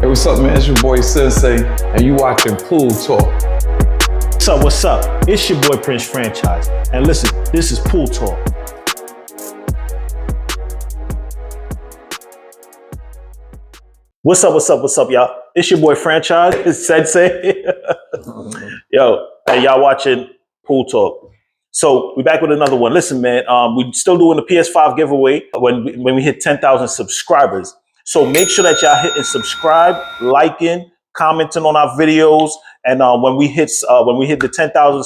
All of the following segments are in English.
Hey, what's up, man? It's your boy Sensei, and you watching Pool Talk. What's up? What's up? It's your boy Prince Franchise, and listen, this is Pool Talk. What's up? What's up? What's up, y'all? It's your boy Franchise. It's Sensei. Yo, hey, y'all watching Pool Talk. So we back with another one. Listen, man, we still doing the PS5 giveaway when we hit 10,000 subscribers. So make sure that y'all hitting subscribe, liking, commenting on our videos, and when we hit the 10,000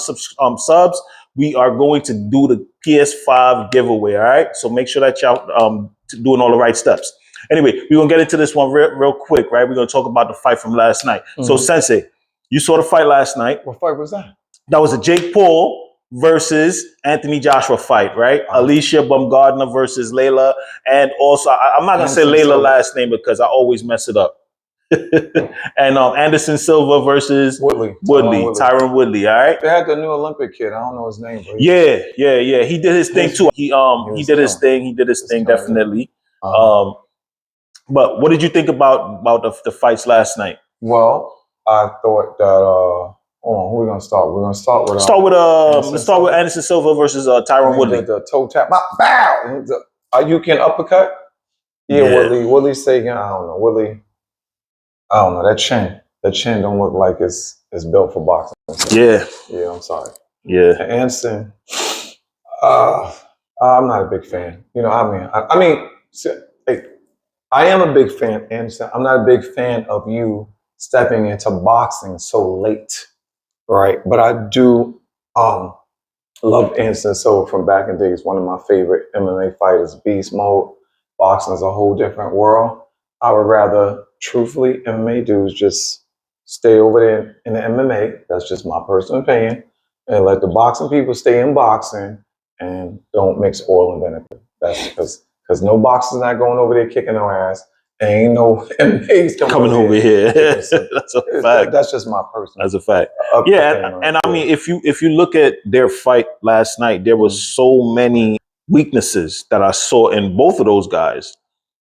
subs, we are going to do the PS5 giveaway. All right. So make sure that y'all doing all the right steps. Anyway, we're gonna get into this one real quick, right? We're gonna talk about the fight from last night. Mm-hmm. So Sensei, you saw the fight last night. What fight was that? That was a Jake Paul versus Anthony Joshua fight, right? Alicia Baumgardner versus Layla. And also, I'm not going to say Layla last name because I always mess it up. And Anderson Silva versus Tyron Woodley, all right? They had the new Olympic kid. I don't know his name. Yeah. He did his thing too. He did his thing, definitely. But what did you think about the fights last night? Well, I thought that... who are we gonna start? We're gonna start with let's start with Anderson Silva versus Tyron Woodley. The toe tap, bow. You can uppercut. Yeah. Woodley saying, I don't know. Woodley, I don't know. That chin don't look like it's built for boxing. Yeah. Yeah, I'm sorry. Yeah. And Anderson, I'm not a big fan. You know, I mean, I am a big fan, Anderson. I'm not a big fan of you stepping into boxing so late. Right, but I do love Anderson Silva from back in the days. One of my favorite MMA fighters, beast mode. Boxing is a whole different world. I would rather, truthfully, MMA dudes just stay over there in the MMA. That's just my personal opinion, and let the boxing people stay in boxing and don't mix oil and vinegar. That's because no boxer's not going over there kicking no ass. Ain't no MMA's coming over here. That's a fact. That's just my personal. That's a fact. And I mean, if you look at their fight last night, there was so many weaknesses that I saw in both of those guys.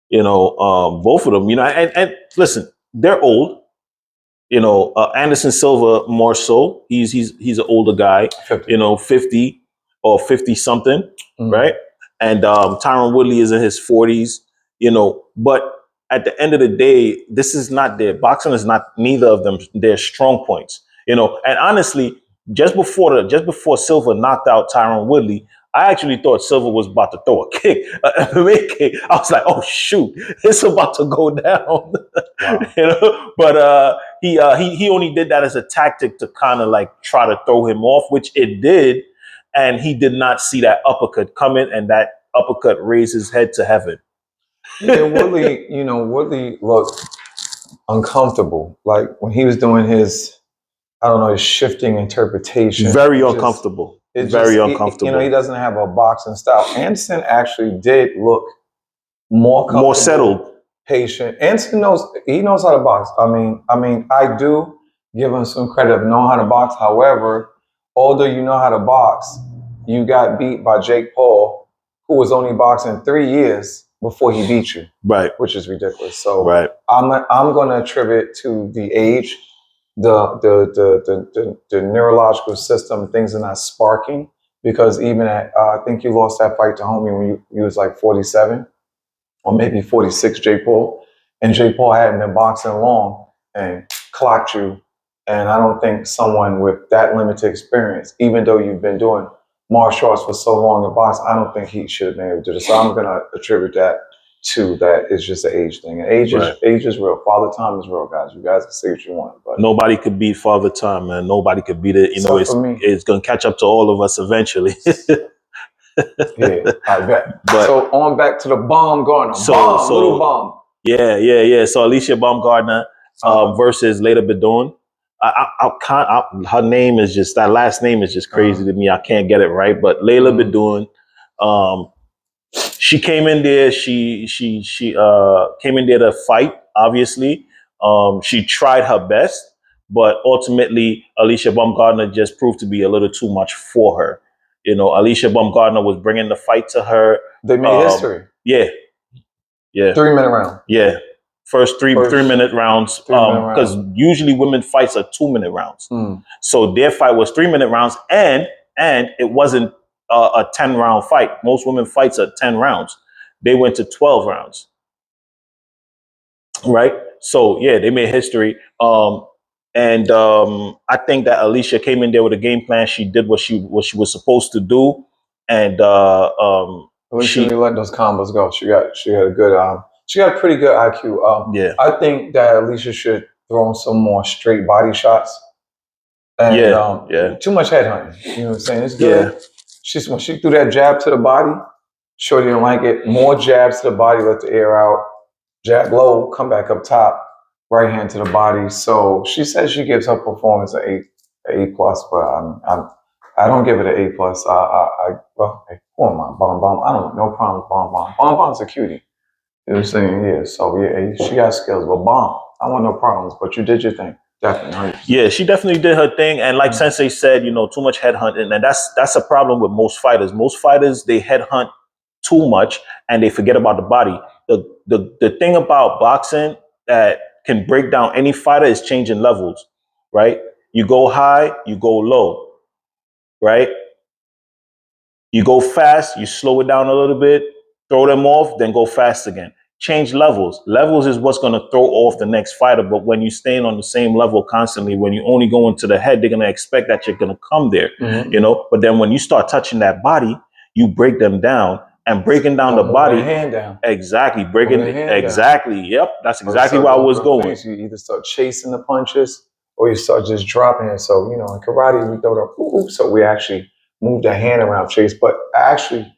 You know, both of them. You know, and listen, they're old. You know, Anderson Silva more so. He's an older guy. 50. You know, 50 or 50 something, right? And Tyron Woodley is in his 40s. You know, but at the end of the day, this is not boxing is not neither of them their strong points, you know. And honestly, just before Silva knocked out Tyron Woodley, I actually thought Silva was about to throw a kick, an MMA kick. I was like, oh shoot, it's about to go down, wow. You know. But he only did that as a tactic to kind of like try to throw him off, which it did, and he did not see that uppercut coming, and that uppercut raised his head to heaven. Yeah, Woodley looked uncomfortable. Like when he was doing his, I don't know, his shifting interpretation. Very uncomfortable. Very uncomfortable. You know, he doesn't have a boxing style. Anderson actually did look more comfortable, more settled, patient. Anderson knows how to box. I mean, I do give him some credit of knowing how to box. However, although you know how to box, you got beat by Jake Paul, who was only boxing 3 years before he beat you, right? Which is ridiculous. So, right. I'm going to attribute to the age, the neurological system. Things are not sparking because even at I think you lost that fight to homie when you was like 47 or maybe 46, Jake Paul, and Jake Paul hadn't been boxing long and clocked you. And I don't think someone with that limited experience, even though you've been doing martial arts for so long in boxing, I don't think he should have been able to do this. So I'm going to attribute that to that. It's just an age thing. And age is real. Father time is real, guys. You guys can say what you want. But nobody could beat Father Time, man. Nobody could beat it. You know, it's going to catch up to all of us eventually. Yeah, I bet. But, so on back to the Baumgardner. Little bomb. Yeah. So Alicia Baumgardner versus Layla Baddoun. Her name is just, that last name is just crazy to me. I can't get it right. But Layla Baddoun, she came in there. She came in there to fight. Obviously, she tried her best, but ultimately, Alicia Baumgardner just proved to be a little too much for her. You know, Alicia Baumgardner was bringing the fight to her. They made history. Yeah. 3-minute round. Yeah. First three First 3-minute rounds. 3-minute Because usually women fights are 2-minute rounds. Mm. So their fight was 3-minute rounds, and it wasn't a 10-round fight. Most women fights are 10 rounds. They went to 12 rounds. Right? So yeah, they made history. And I think that Alicia came in there with a game plan. She did what she was supposed to do, and Alicia didn't let those combos go. She got a good she got a pretty good IQ. Yeah. I think that Alicia should throw in some more straight body shots. And too much head hunting. You know what I'm saying? It's good. Yeah. When she threw that jab to the body, Shorty didn't like it. More jabs to the body, let the air out. Jab low, come back up top. Right hand to the body. So she says she gives her performance an A plus, but I don't give it an A plus. Well, hey, who am I? Bomb Bomb. I don't know. No problem with Bomb Bomb. Bomb Bomb's a cutie. You know what I'm saying? Yeah. So yeah, she got skills, but Bomb, I want no problems. But you did your thing. Definitely. 100%. Yeah, she definitely did her thing, and like Sensei said, too much headhunting, and that's a problem with most fighters. Most fighters, they headhunt too much and they forget about the body. The thing about boxing that can break down any fighter is changing levels, right? You go high, you go low, right? You go fast, you slow it down a little bit, throw them off, then go fast again. Change levels. Levels is what's going to throw off the next fighter. But when you're staying on the same level constantly, when you only go into the head, they're going to expect that you're going to come there, But then when you start touching that body, you break them down. And breaking down the body, hand down. Exactly, breaking exactly. Down. Yep, that's exactly where I was going. You either start chasing the punches, or you start just dropping it. So in karate, we throw the so we actually move the hand around, chase. But actually,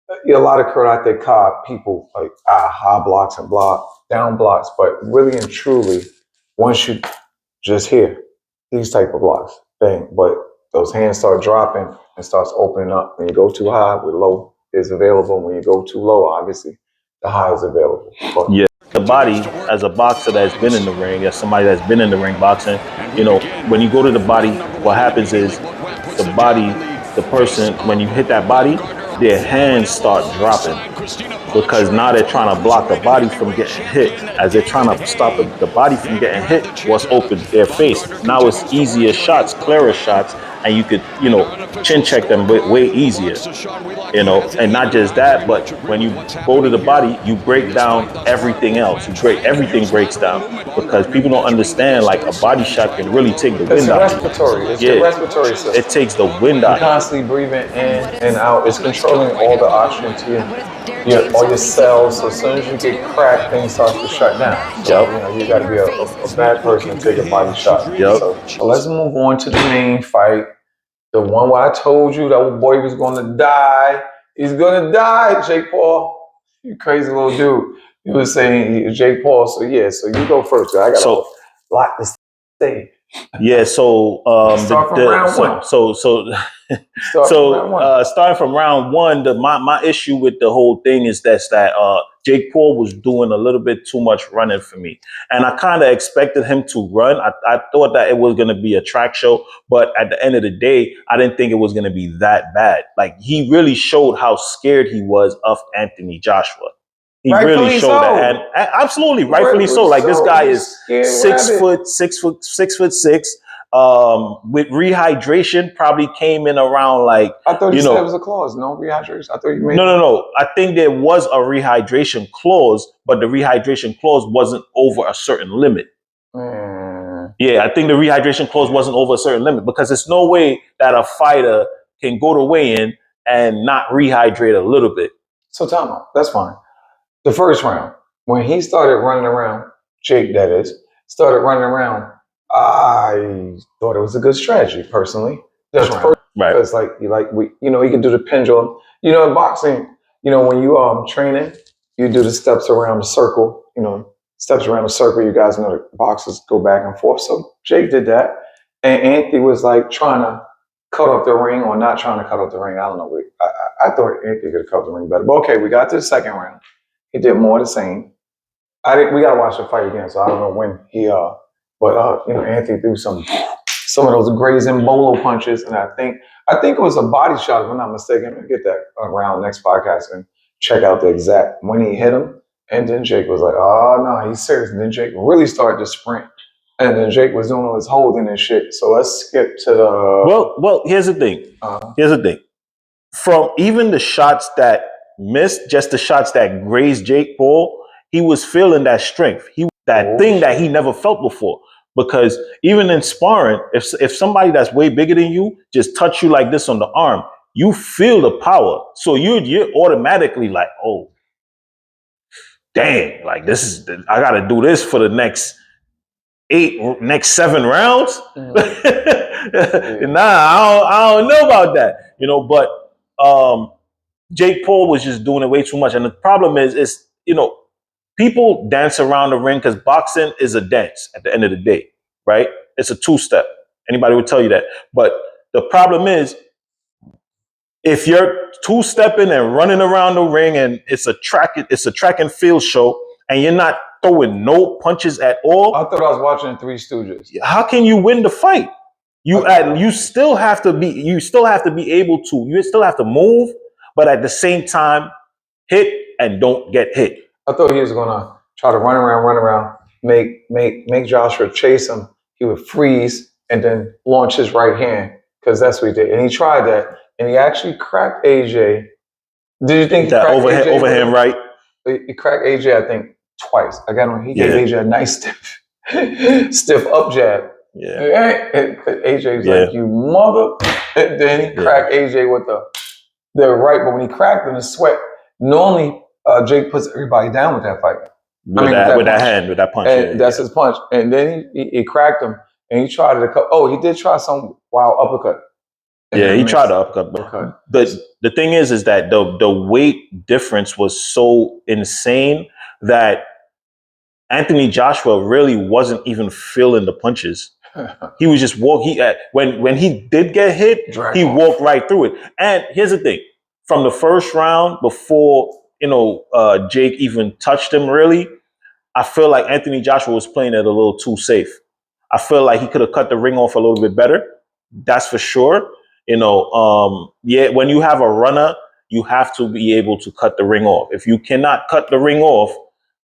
a lot of karate people like high blocks and down blocks. But really and truly, once you just hear these type of blocks, bang. But those hands start dropping and starts opening up. When you go too high with low is available. When you go too low, obviously, the high is available. But yeah, the body, as a boxer that's been in the ring, as somebody that's been in the ring boxing, when you go to the body, what happens is the body, the person, when you hit that body, their hands start dropping because now they're trying to block the body from getting hit. As they're trying to stop the body from getting hit, what's open? Their face. Now it's easier shots, clearer shots, and you could, chin check them way easier. And not just that, but when you go to the body, you break down everything else. Everything breaks down because people don't understand. Like a body shot can really take the wind out. It's the respiratory system. It takes the wind out. You're constantly breathing in and out. It's controlling all the oxygen to all your cells. So as soon as you get cracked, things start to shut down. So, you got to be a bad person to take a body shot. Yep. So let's move on to the main fight. The one where I told you that boy was going to die. He's going to die, Jake Paul. You crazy little dude. You were saying Jake Paul. So you go first. I got a lot to say. Yeah, so start from round one. Starting from round one, my issue with the whole thing is that Jake Paul was doing a little bit too much running for me, and I kind of expected him to run. I thought that it was going to be a track show, but at the end of the day, I didn't think it was going to be that bad. Like he really showed how scared he was of Anthony Joshua. He really showed that, and absolutely, rightfully so. Like this guy is 6 foot, 6'6". With rehydration, probably came in around like. I thought you said it was a clause, no rehydration. I thought you made no. I think there was a rehydration clause, but the rehydration clause wasn't over a certain limit. Yeah, I think the rehydration clause wasn't over a certain limit because there's no way that a fighter can go to weigh-in and not rehydrate a little bit. So Tom, that's fine. The first round, when he started running around, Jake, that is, started running around, I thought it was a good strategy, personally. That's right. Because he can do the pendulum. In boxing, when you training, you do the steps around the circle. Steps around the circle. You guys know the boxers go back and forth. So Jake did that, and Anthony was like trying to cut up the ring or not trying to cut up the ring. I don't know. I thought Anthony could have cut the ring better. But okay, we got to the second round. He did more of the same. We gotta watch the fight again, so I don't know when he. But Anthony threw some of those grazing bolo punches, and I think it was a body shot, if I'm not mistaken. I'll get that around next podcast and check out the exact when he hit him. And then Jake was like, oh, no, he's serious. And then Jake really started to sprint. And then Jake was doing all his holding and shit. So let's skip to the... Well, here's the thing. Here's the thing. From even the shots that missed, just the shots that grazed Jake Paul, he was feeling that strength. That thing that he never felt before. Because even in sparring, if somebody that's way bigger than you just touch you like this on the arm, you feel the power. So you're automatically like, oh, dang, like I got to do this for the next 7 rounds. Mm-hmm. Nah, I don't know about that, but Jake Paul was just doing it way too much. And the problem is, people dance around the ring because boxing is a dance at the end of the day, right? It's a two-step. Anybody would tell you that. But the problem is, if you're two-stepping and running around the ring and it's a track and field show and you're not throwing no punches at all. I thought I was watching Three Stooges. How can you win the fight? You still have to be able to, you still have to move, but at the same time, hit and don't get hit. I thought he was gonna try to run around, make Joshua chase him. He would freeze and then launch his right hand, because that's what he did. And he tried that, and he actually cracked AJ. Did you think he that cracked overhand right? He cracked AJ, I think, twice. He gave AJ a nice stiff up jab. Yeah. And AJ was like, "You mother!" And then he cracked AJ with the right, but when he cracked him, the sweat. Normally, Jake puts everybody down with that fight. With that punch. And that's his punch. And then he cracked him, and he tried to cut. Oh, he did try some wild uppercut. Yeah, he tried to uppercut. But the thing is that the weight difference was so insane that Anthony Joshua really wasn't even feeling the punches. He was just when he did get hit, he walked right through it. And here's the thing: from the first round, before Jake even touched him, really, I feel like Anthony Joshua was playing it a little too safe. I feel like he could have cut the ring off a little bit better. That's for sure. When you have a runner, you have to be able to cut the ring off. If you cannot cut the ring off,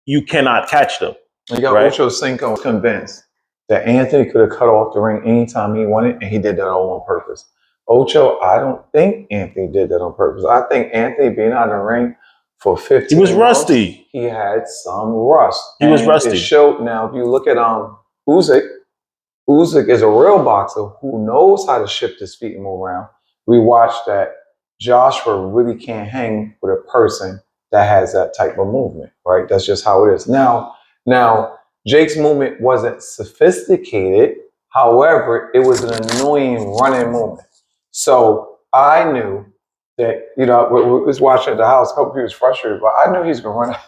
you cannot catch them. You got Ocho Cinco convinced that Anthony could have cut off the ring anytime he wanted, and he did that all on purpose. Ocho, I don't think Anthony did that on purpose. I think Anthony being out of the ring for 15 he was rusty. He had some rust. He was rusty. It showed. Now, if you look at Usyk is a real boxer who knows how to shift his feet and move around. We watched that Joshua really can't hang with a person that has that type of movement, right? That's just how it is. Now, Jake's movement wasn't sophisticated. However, it was an annoying running movement. So I knew that, we was watching at the house. A couple people was frustrated, but I knew he's going to run out.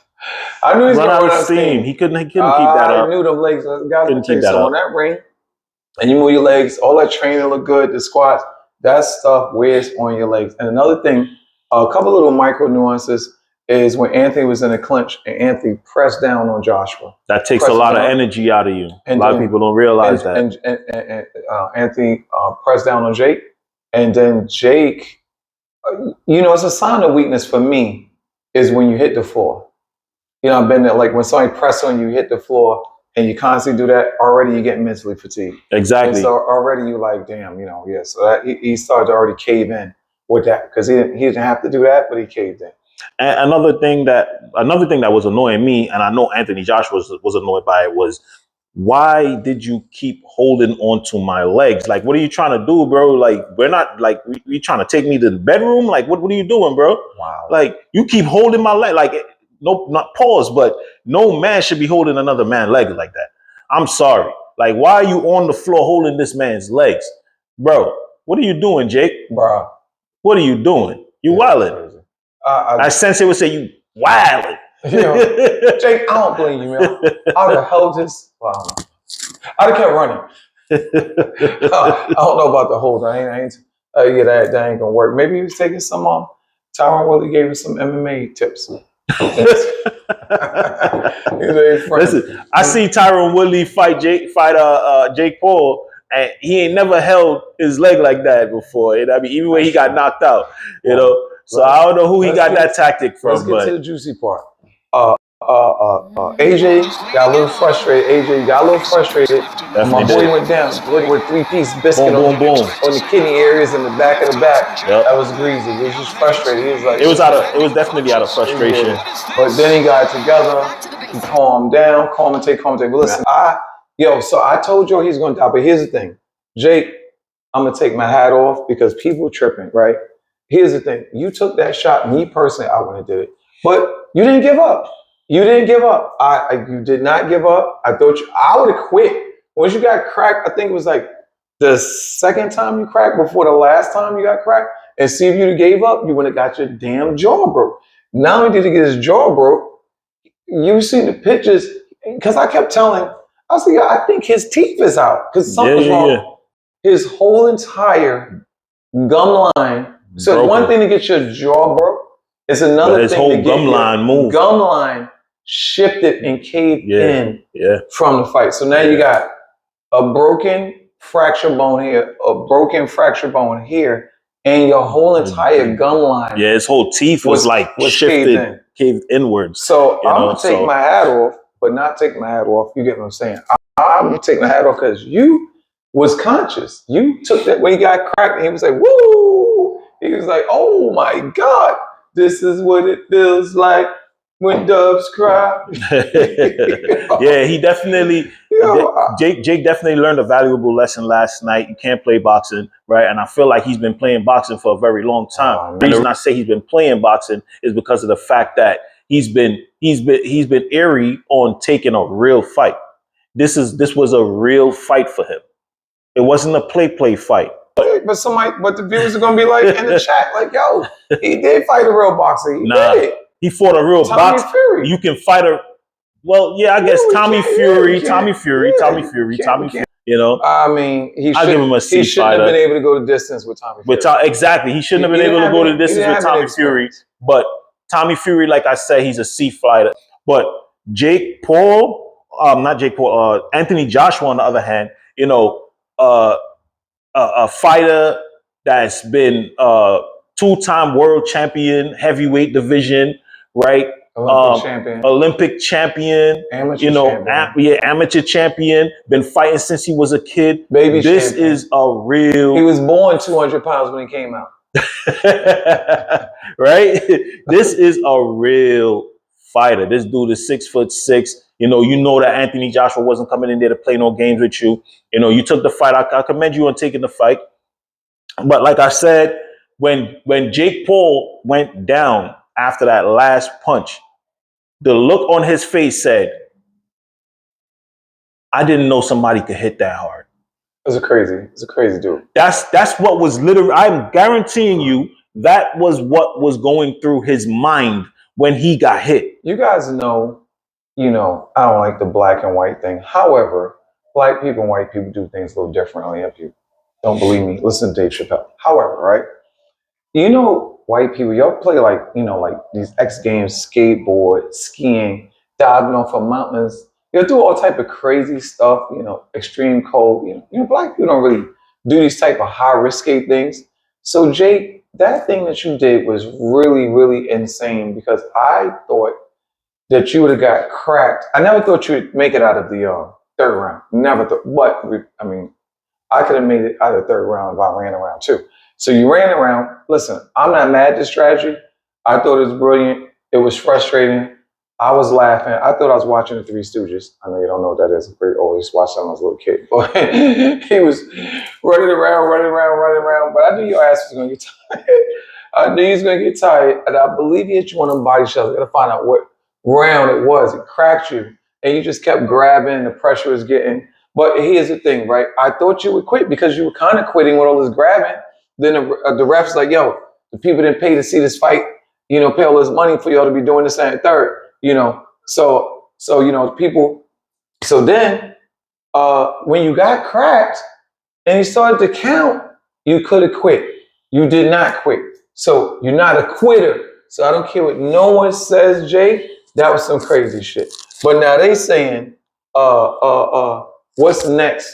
I knew he's going to run out of steam. He couldn't keep that up. I knew them legs. Guys, on that ring, and you move your legs, all that training look good, the squats, that stuff wears on your legs. And another thing, a couple little micro nuances is when Anthony was in a clinch and Anthony pressed down on Joshua. That takes a lot of energy out of you. A lot of people don't realize that. And Anthony pressed down on Jake. And then Jake, it's a sign of weakness for me is when you hit the floor. I've been there, like when somebody press on you, hit the floor, and you constantly do that, already you get mentally fatigued. Exactly. And so already you like, damn, So that he started to already cave in with that, because he didn't have to do that, but he caved in. And another thing that was annoying me, and I know Anthony Joshua was annoyed by it, was why did you keep holding onto my legs? Like, what are you trying to do, bro? Like, we're not like you trying to take me to the bedroom? Like, what are you doing, bro? Wow. Like, you keep holding my leg. Like, no, not pause, but no man should be holding another man's leg like that. I'm sorry. Like, why are you on the floor holding this man's legs? Bro, what are you doing, Jake? Bro. What are you doing? You wildin'. I sense it would say you wildin'. Jake, I don't blame you, man. I'd have held this. Wow. I'd have kept running. I don't know about the hold. That ain't gonna work. Maybe he was taking some Tyron Woodley gave him some MMA tips. Listen, I see Tyron Woodley fight Jake Paul, and he ain't never held his leg like that before. Even when he got knocked out, So I don't know who he got that tactic from. Let's get to the juicy part. AJ got a little frustrated. AJ got a little frustrated. My boy went down with 3-piece biscuit Boom, boom, boom. on the kidney areas in the back of the back. Yep. That was greasy. He was just frustrated. He was like, It was definitely out of frustration. Yeah. But then he got together. He calmed down. Calm and take. But listen, so I told you he's going to die. But here's the thing, Jake. I'm gonna take my hat off because people tripping, right? Here's the thing: you took that shot. Me personally, I wouldn't have did it, but you didn't give up. You didn't give up. You did not give up. I would have quit once you got cracked. I think it was like the second time you cracked before the last time you got cracked. And see if you gave up, you would have got your damn jaw broke. Not only did he get his jaw broke, you seen the pictures because I kept telling. I was like, I think his teeth is out because something's wrong. Yeah. His whole entire gum line. So broken. One thing to get your jaw broke, it's another his thing whole to get gum line moved. Gum line shifted and caved in from the fight. So now you got a broken fracture bone here, a broken fracture bone here, and your whole entire gum line. Yeah, his whole teeth was shifted, caved inwards. So I'm gonna take my hat off, but not take my hat off. You get what I'm saying? I'm gonna take my hat off because you was conscious. You took that when he got cracked and he was like, woo! He was like, oh my God, this is what it feels like when doves cry. Yeah, he definitely, Jake definitely learned a valuable lesson last night. You can't play boxing, right? And I feel like he's been playing boxing for a very long time. The reason I say he's been playing boxing is because of the fact that he's been airy on taking a real fight. This was a real fight for him. It wasn't a play fight. But the viewers are gonna be like in the chat, like, yo, he did fight a real boxer. He did. He fought a real boxer. You can fight a. Well, yeah, I guess Tommy Fury. You know, I mean, I'll give him a C. He shouldn't have been able to go the distance with Tommy Fury. Exactly, he shouldn't have been able to go the distance with Tommy Fury. But Tommy Fury, like I said, he's a C fighter. But Anthony Joshua, on the other hand, you know. A fighter that's been two-time world champion, heavyweight division, right? Olympic champion. Amateur champion. Amateur champion. Been fighting since he was a kid. This is a real. He was born 200 pounds when he came out. Right? This is a real fighter. This dude is 6'6". You know that Anthony Joshua wasn't coming in there to play no games with you. You took the fight. I commend you on taking the fight. But like I said, when Jake Paul went down after that last punch, the look on his face said, I didn't know somebody could hit that hard. It's a crazy dude. That's what was literally, I'm guaranteeing you, that was what was going through his mind when he got hit. You guys know, I don't like the black and white thing. However, black people and white people do things a little differently. If you don't believe me, listen to Dave Chappelle. However, right? White people, y'all play like these X Games, skateboard, skiing, diving off of mountains. You'll do all type of crazy stuff, extreme cold. Black people don't really do these type of high risky things. So Jake, that thing that you did was really, really insane because I thought that you would have got cracked. I never thought you would make it out of the third round. Never thought. But I could have made it out of the third round if I ran around too. So you ran around. Listen, I'm not mad at this strategy. I thought it was brilliant. It was frustrating. I was laughing. I thought I was watching the Three Stooges. I know you don't know what that is. I always watched that when I was a little kid. But he was running around. But I knew your ass was going to get tired. I knew he was going to get tired. And I believe he hit you on them body shots. I got to find out what round it was. It cracked you. And you just kept grabbing. The pressure was getting. But here's the thing, right? I thought you would quit because you were kind of quitting with all this grabbing. Then the ref's like, yo, the people didn't pay to see this fight, pay all this money for y'all to be doing this and third, So people. So then when you got cracked and you started to count, you could have quit. You did not quit. So you're not a quitter. So I don't care what no one says, Jake. That was some crazy shit. But now they saying, what's next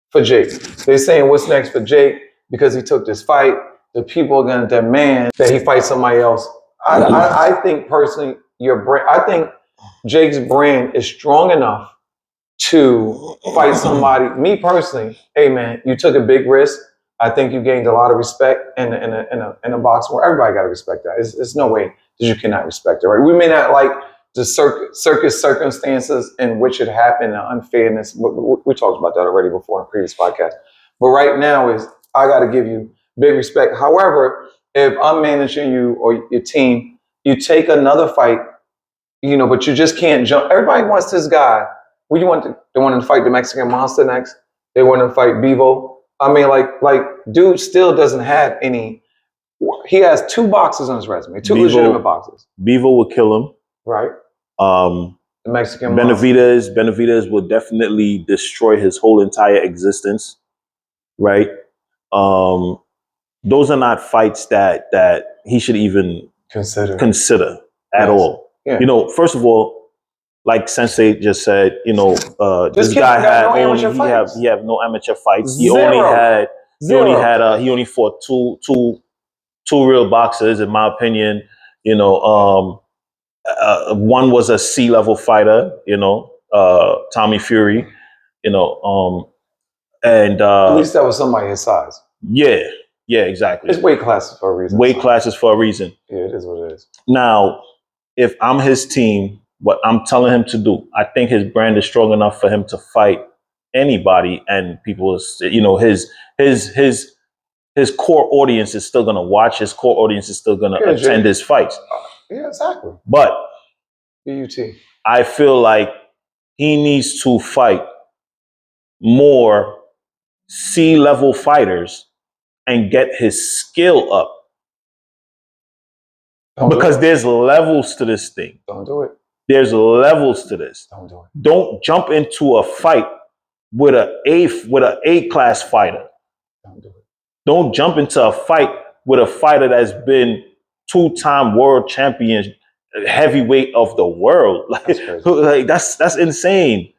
for Jake? They're saying what's next for Jake because he took this fight. The people are going to demand that he fight somebody else. I think personally, I think Jake's brand is strong enough to fight somebody. Me personally, hey man, you took a big risk. I think you gained a lot of respect in a box where everybody got to respect that. It's no way that you cannot respect it, right? We may not like the circus circumstances in which it happened, the unfairness. We talked about that already before in a previous podcast. But right now is I got to give you big respect. However, if I'm managing you or your team, you take another fight, but you just can't jump. Everybody wants this guy. What you want? They want to fight the Mexican Monster next. They want to fight Bevo. I mean, like, dude still doesn't have any. He has 2 boxes on his resume, 2 legitimate boxes. Bevo would kill him. Right. The Mexican Benavidez would definitely destroy his whole entire existence. Right. Those are not fights that he should even consider at all. Yeah. First of all, like Sensei just said, this guy had he have no amateur fights. He only fought two real boxers, in my opinion. One was a C-level fighter, Tommy Fury, and at least that was somebody his size. Yeah, exactly. It's weight classes for a reason. Yeah, it is what it is. Now, if I'm his team, what I'm telling him to do, I think his brand is strong enough for him to fight anybody, and people, his core audience is still going to watch. His core audience is still going to attend his fights. Yeah, exactly. But BUT. I feel like he needs to fight more C-level fighters and get his skill up. Because there's levels to this thing. Don't do it. There's levels to this. Don't do it. Don't jump into a fight with an A-class fighter. Don't do it. Don't jump into a fight with a fighter that's been 2-time world champion, heavyweight of the world. That's insane,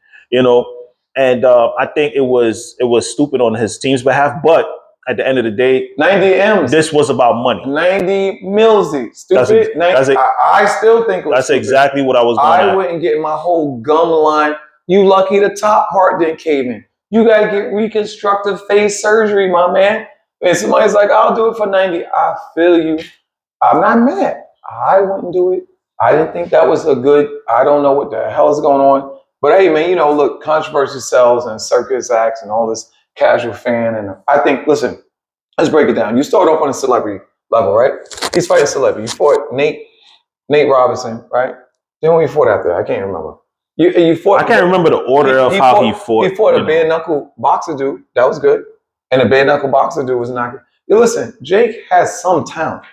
And I think it was stupid on his team's behalf, but at the end of the day, 90 M's. This was about money. 90 millsy. Stupid. I still think it was stupid. Exactly what I was going I wouldn't get my whole gum line. You lucky the top part didn't cave in. You got to get reconstructive face surgery, my man. And somebody's like, I'll do it for 90. I feel you. I'm not mad. I wouldn't do it. I didn't think that was I don't know what the hell is going on. But hey, man, look, controversy sells and circus acts and all this casual fan. And I think, listen, let's break it down. You start off on a celebrity level, right? He's fighting a celebrity. You fought Nate Robinson, right? Then when you fought after that, I can't remember. You fought. I can't remember the order of how he fought. He fought a bare knuckle boxer dude. That was good. And a bare knuckle boxer dude was not good. Listen, Jake has some talent.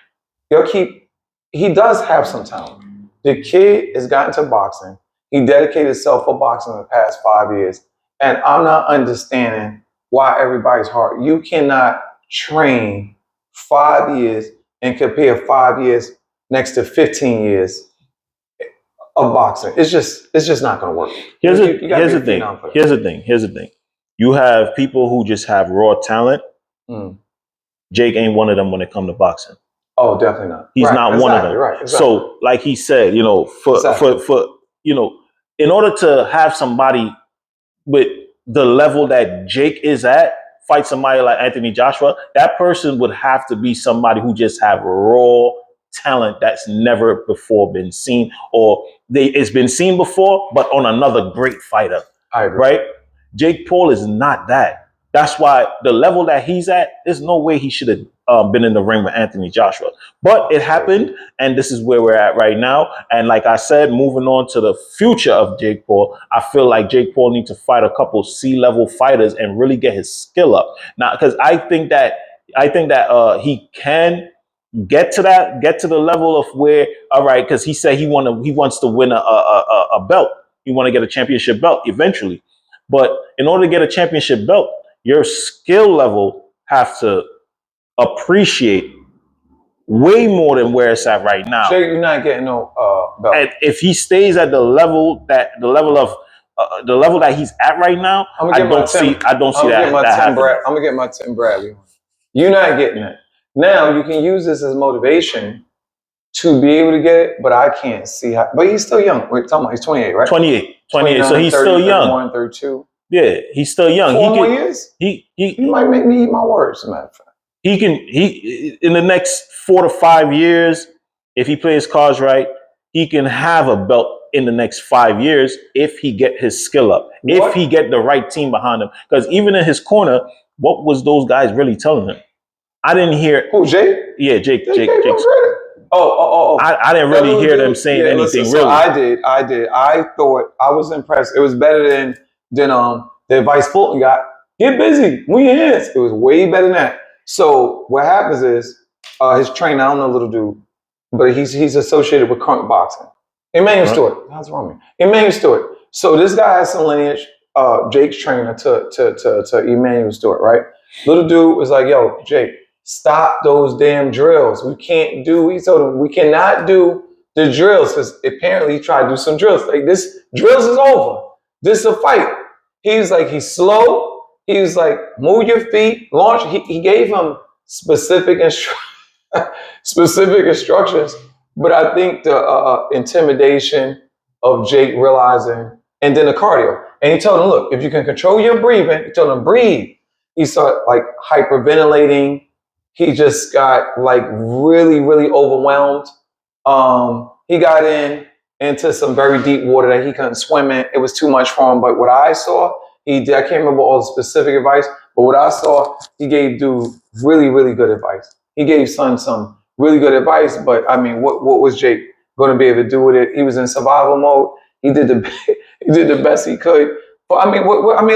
He does have some talent. The kid has gotten to boxing. He dedicated himself for boxing in the past 5 years. And I'm not understanding why everybody's hard. You cannot train 5 years and compare 5 years next to 15 years of boxing. It's just not going to work. Here's the thing. You have people who just have raw talent. Jake ain't one of them when it comes to boxing. Oh, definitely not. He's not one of them. Right, exactly. So, like he said, for in order to have somebody with the level that Jake is at, fight somebody like Anthony Joshua, that person would have to be somebody who just have raw talent that's never before been seen, or it's been seen before, but on another great fighter. I agree. Right? Jake Paul is not that. That's why the level that he's at, there's no way he should have been in the ring with Anthony Joshua. But it happened, and this is where we're at right now. And like I said, moving on to the future of Jake Paul, I feel like Jake Paul needs to fight a couple C-level fighters and really get his skill up. Now, because I think that he can get to the level of where, all right, because he said he wants to win a belt. He want to get a championship belt eventually. But in order to get a championship belt, your skill level have to appreciate way more than where it's at right now. Jake, you're not getting no belt. And if he stays at the level that he's at right now, I don't see that happening. I'm gonna get my Tim Bradley. You're not getting that. Now you can use this as motivation to be able to get it, but I can't see how. But he's still young. Wait, talking about he's 28, right? 28. So 29, he's 30, still young. 31, 32. Yeah, he's still young. 4 more years? He You might make me eat my words, as a matter of fact. he in the next 4 to 5 years, if he plays cards right, he can have a belt in the next 5 years if he get his skill up, What? if he get the right team behind him. Because even in his corner, what was those guys really telling him? I didn't hear. Who, Jake? Yeah, Jake. Oh. I didn't really hear them saying anything. Listen, really, so I did. I thought I was impressed. It was better than the advice Fulton got. Get busy. Win your hands. It was way better than that. So what happens is his trainer, I don't know little dude, but he's associated with Crunk Boxing. Emmanuel Stewart. How's wrong with me? Emmanuel Stewart. So this guy has some lineage. Jake's trainer to Emmanuel Stewart, right? Little dude was like, "Yo, Jake, stop those damn drills. We can't do." He told him we cannot do the drills because apparently he tried to do some drills. Like this drills is over. This is a fight. He's like he's slow. He was like, move your feet, launch. He gave him specific instructions. But I think the intimidation of Jake realizing, and then the cardio. And he told him, look, if you can control your breathing, he told him, breathe. He started like hyperventilating. He just got like really, really overwhelmed. He got into some very deep water that he couldn't swim in. It was too much for him. But what I saw, he did. I can't remember all the specific advice, but what I saw, he gave dude really, really good advice. He gave son some really good advice. But I mean, what was Jake going to be able to do with it? He was in survival mode. He did the best he could. But I mean,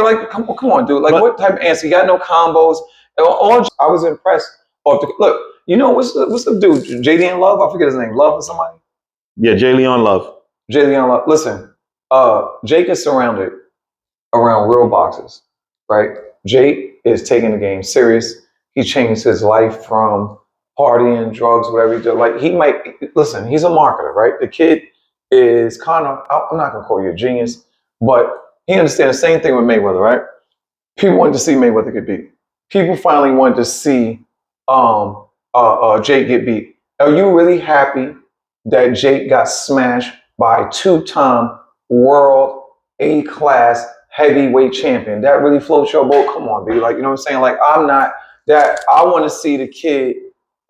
like, come on, dude. Like, what type of answer? He got no combos. I was impressed. Look, you know what's the dude? JD Love. I forget his name. Love or somebody. Yeah, Jay Leon Love. Jay Leon Love. Listen, Jake is surrounded around real boxers, right? Jake is taking the game serious. He changed his life from partying, drugs, whatever he did. Like listen, he's a marketer, right? The kid is kind of, I'm not going to call you a genius, but he understands the same thing with Mayweather, right? People wanted to see Mayweather get beat. People finally wanted to see Jake get beat. Are you really happy that Jake got smashed by a two-time world A-class heavyweight champion? That really floats your boat? Come on, dude. Like, you know what I'm saying? Like, I'm not that. I want to see the kid.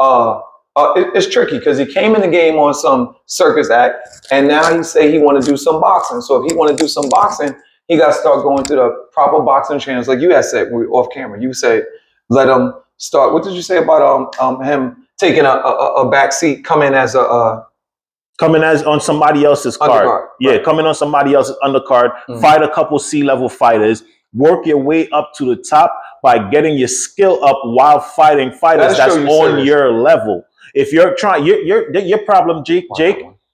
It's tricky because he came in the game on some circus act, and now he say he want to do some boxing. So if he want to do some boxing, he got to start going through the proper boxing channels. Like you had said, we were off camera. You said let him start. What did you say about him taking a back seat, coming as on somebody else's card? Undercard, yeah, right. Coming on somebody else's undercard, fight a couple C-level fighters, work your way up to the top by getting your skill up while fighting fighters that's on your level. If you're trying, your problem, Jake,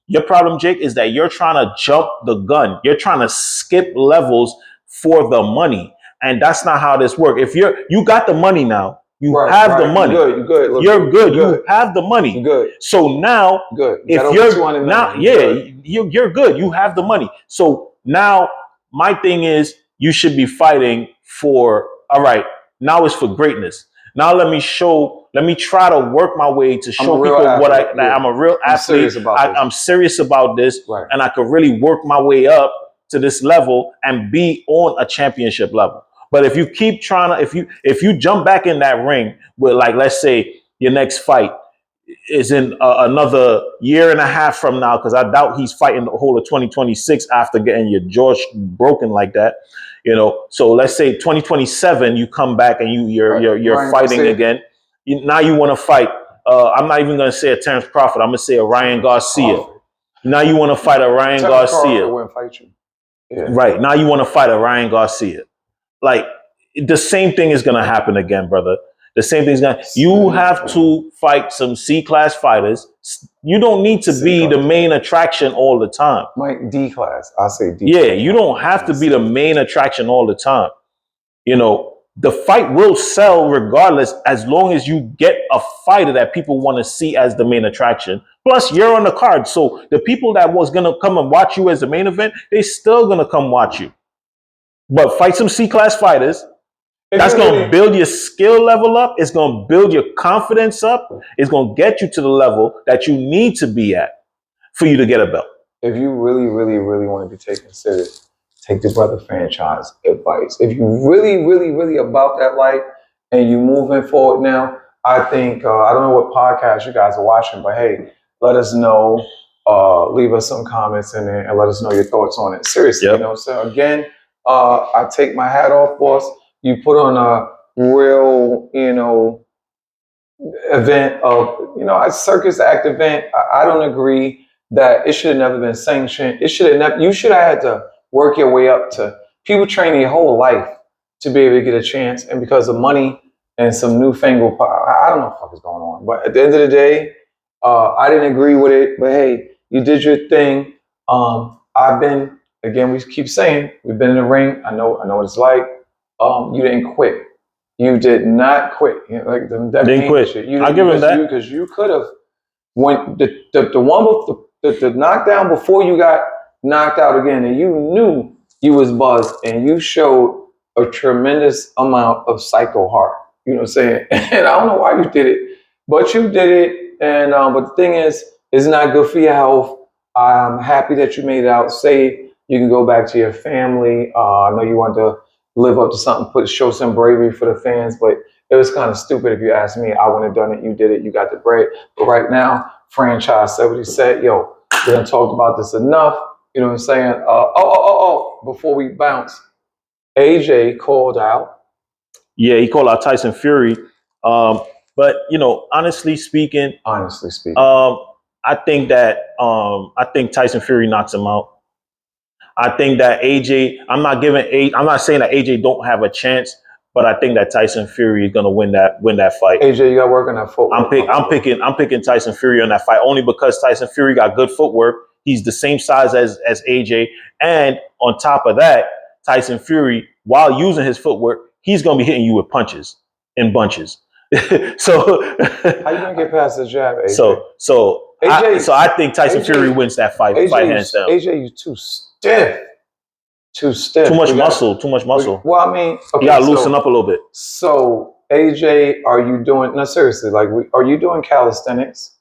your problem, Jake, is that you're trying to jump the gun. You're trying to skip levels for the money, and that's not how this works. If you got the money now. You have the money. You're good. Look, you're good. You have the money. You're good. So now, if you're now, you're good. You have the money. So now, my thing is, you should be fighting for. All right, now it's for greatness. Now let me try to work my way to show people I'm a real athlete. I'm serious about this, right. And I could really work my way up to this level and be on a championship level. But if you keep trying to, if you jump back in that ring with, like, let's say your next fight is in another year and a half from now, because I doubt he's fighting the whole of 2026 after getting your jaw broken like that, you know. So let's say 2027, you come back and you're fighting again. Now you want to fight. I'm not even going to say a Terrence Crawford. I'm going to say a Ryan Garcia. Now you want to fight a Ryan Garcia. Fight you. Yeah. Right. Now you want to fight a Ryan Garcia. Like, the same thing is going to happen again, brother. The same thing is going to, you have to fight some C-class fighters. You don't need to be the main attraction all the time. Mike, D-class. I say D. Yeah, you don't have to be the main attraction all the time. You know, the fight will sell regardless, as long as you get a fighter that people want to see as the main attraction. Plus, you're on the card. So the people that was going to come and watch you as the main event, they still going to come watch you. But fight some C-class fighters. That's you going really, to build your skill level up. It's going to build your confidence up. It's going to get you to the level that you need to be at for you to get a belt. if you really, really, really want to be taken serious, take the Brother Franchise advice. If you really, really, really about that life and you moving forward now, I think I don't know what podcast you guys are watching, but hey, let us know. Leave us some comments in there and let us know your thoughts on it. Seriously, Yep. So again, I take my hat off, boss. You put on a real, event of, a circus act event. I don't agree that it should have never been sanctioned. It should have never, you should have had to work your way up to people training your whole life to be able to get a chance. And because of money and some newfangled power, I don't know what the fuck is going on. But at the end of the day, I didn't agree with it. But hey, you did your thing. I've been, again, we keep saying, we've been in the ring. I know what it's like. You didn't quit. You did not quit. Like that Didn't quit. shit. I'll give him that. Because you could have went the one the knockdown before you got knocked out again, and you knew you was buzzed, and you showed a tremendous amount of psycho heart. You know what I'm saying? And I don't know why you did it, but you did it. And but the thing is, it's not good for your health. I'm happy that you made it out safe. You can go back to your family. I know you want to live up to something, show some bravery for the fans, but it was kind of stupid if you ask me. I wouldn't have done it. You did it. You got the break. But right now, Franchise said what he said. Yo, we done talked about this enough. You know what I'm saying? Before we bounce, AJ called out. Yeah, he called out Tyson Fury. But honestly speaking, I think that I think Tyson Fury knocks him out. I think that AJ, I'm not saying that AJ don't have a chance, but I think that Tyson Fury is going to win that fight. AJ, you got work on that footwork. I'm picking Tyson Fury on that fight only because Tyson Fury got good footwork. He's the same size as AJ, and on top of that, Tyson Fury, while using his footwork, he's going to be hitting you with punches in bunches. So how you gonna get past the jab, AJ? So I think Tyson Fury wins that fight hands down. AJ, you too stiff. Too stiff. Too much muscle. Well, I mean, okay, you gotta loosen up a little bit. So, AJ, are you doing? No, seriously. Are you doing calisthenics?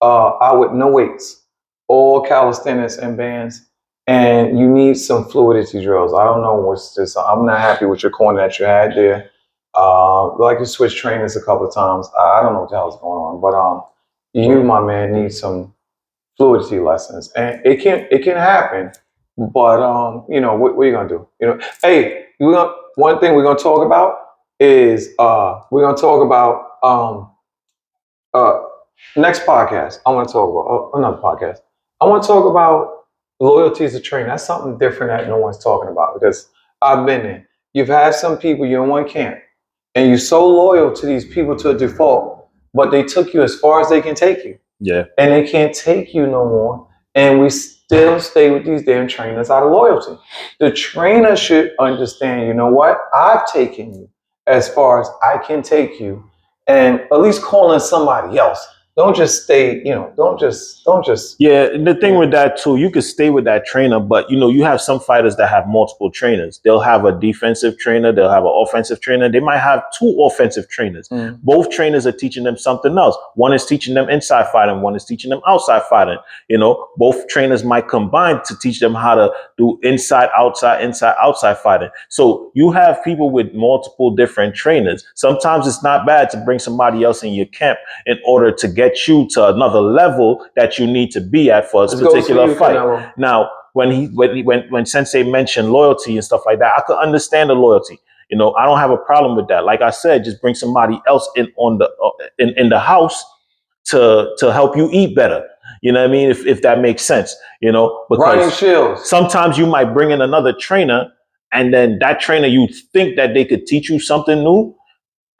I would no weights, all calisthenics and bands, and you need some fluidity drills. I don't know what's this. I'm not happy with your corner that you had there. Like you switched trainers a couple of times. I don't know what the hell's going on, but you, my man, need some fluidity lessons, and it can happen. But what are you gonna do? Hey, one thing we're gonna talk about is we're gonna talk about next podcast. I want to talk about another podcast. I want to talk about loyalty as a trainer. That's something different that no one's talking about because I've been there. You've had some people, you're in one camp, and you're so loyal to these people to a default, but they took you as far as they can take you. Yeah. And they can't take you no more. And we still stay with these damn trainers out of loyalty. The trainer should understand, you know what? I've taken you as far as I can take you. And at least calling somebody else. Don't just stay, don't just. Yeah, and the thing with that too, you could stay with that trainer, but you have some fighters that have multiple trainers. They'll have a defensive trainer, they'll have an offensive trainer. They might have two offensive trainers. Both trainers are teaching them something else. One is teaching them inside fighting, one is teaching them outside fighting. Both trainers might combine to teach them how to do inside, outside fighting. So you have people with multiple different trainers. Sometimes it's not bad to bring somebody else in your camp in order to get you to another level that you need to be at for a particular fight. Canelo. Now, when Sensei mentioned loyalty and stuff like that, I could understand the loyalty. I don't have a problem with that. Like I said, just bring somebody else in the house to help you eat better. You know what I mean? If that makes sense, because Ryan Shields. Sometimes you might bring in another trainer, and then that trainer, you think that they could teach you something new,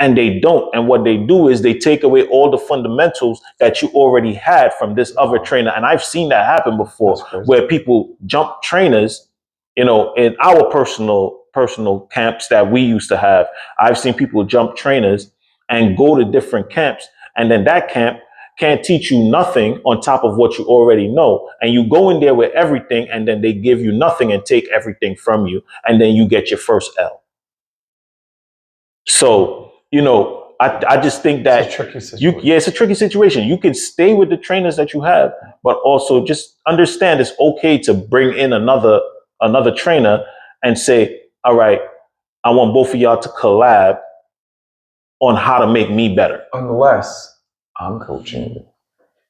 and they don't. And what they do is they take away all the fundamentals that you already had from this other trainer. And I've seen that happen before, where people jump trainers, in our personal camps that we used to have. I've seen people jump trainers and go to different camps. And then that camp can't teach you nothing on top of what you already know. And you go in there with everything, and then they give you nothing and take everything from you. And then you get your first L. So, I just think that It's a tricky situation. it's a tricky situation. You can stay with the trainers that you have, but also just understand it's okay to bring in another trainer and say, all right, I want both of y'all to collab on how to make me better. Unless I'm coaching you.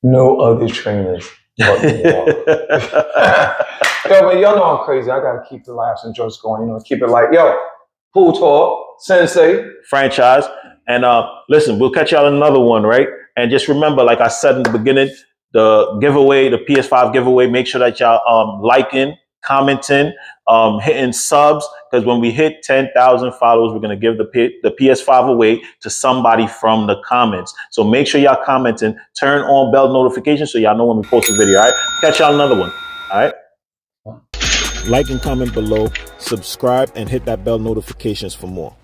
No other trainers but me. Yo, man, y'all know I'm crazy. I gotta keep the laughs and jokes going. Keep it like, yo, Pool Talk, Sensei. Franchise. And listen, we'll catch y'all in another one, right? And just remember, like I said in the beginning, the giveaway, the PS5 giveaway, make sure that y'all liking, commenting, hitting subs, because when we hit 10,000 followers, we're going to give the PS5 away to somebody from the comments. So make sure y'all commenting, turn on bell notifications so y'all know when we post a video, all right? Catch y'all another one, all right? Like and comment below, subscribe, and hit that bell notifications for more.